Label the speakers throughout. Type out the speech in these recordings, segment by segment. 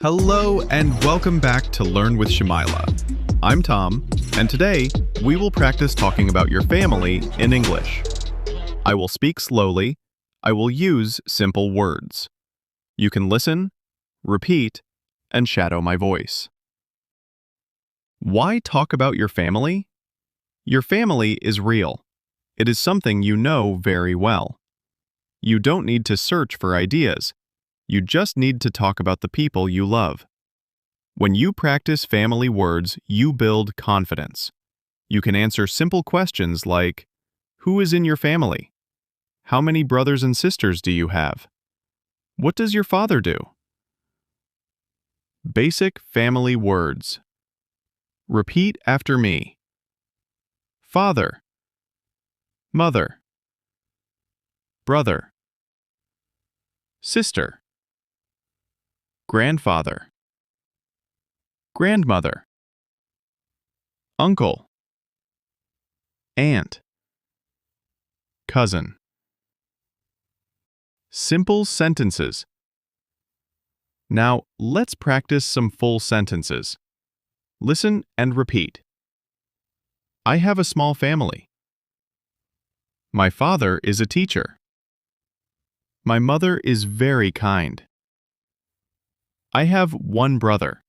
Speaker 1: Hello and welcome back to Learn with Shamila. I'm Tom, and today we will practice talking about your family in English. I will speak slowly. I will use simple words. You can listen, repeat, and shadow my voice. Why talk about your family? Your family is real. It is something you know very well. You don't need to search for ideas. You just need to talk about the people you love. When you practice family words, you build confidence. You can answer simple questions like, who is in your family? How many brothers and sisters do you have? What does your father do? Basic family words. Repeat after me. Father, mother, brother, sister, grandfather, grandmother, uncle, aunt, cousin. Simple sentences. Now, let's practice some full sentences. Listen and repeat. I have a small family. My father is a teacher. My mother is very kind. I have one brother.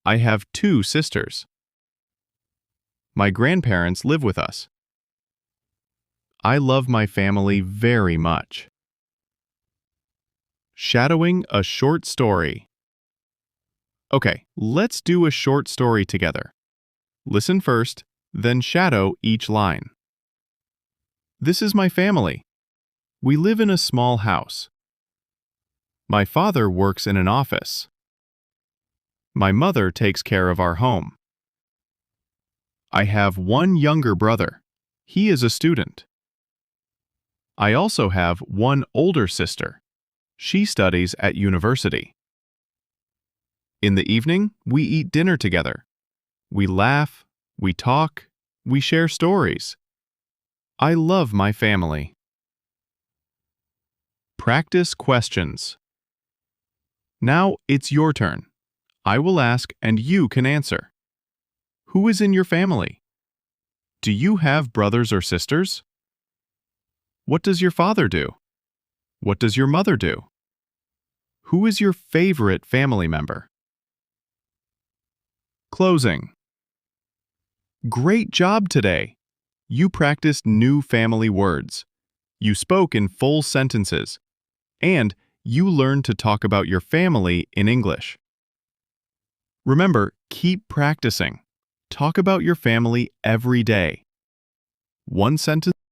Speaker 1: I have two sisters. My grandparents live with us. I love my family very much. Shadowing a short story. Okay, let's do a short story together. Listen first, then shadow each line. This is my family. We live in a small house. My father works in an office. My mother takes care of our home. I have one younger brother. He is a student. I also have one older sister. She studies at university. In the evening, we eat dinner together. We laugh, we talk, we share stories. I love my family. Practice questions. Now it's your turn. I will ask and you can answer. Who is in your family? Do you have brothers or sisters? What does your father do? What does your mother do? Who is your favorite family member? Closing. Great job today! You practiced new family words. You spoke in full sentences. And you learned to talk about your family in English. Remember, keep practicing. Talk about your family every day. One sentence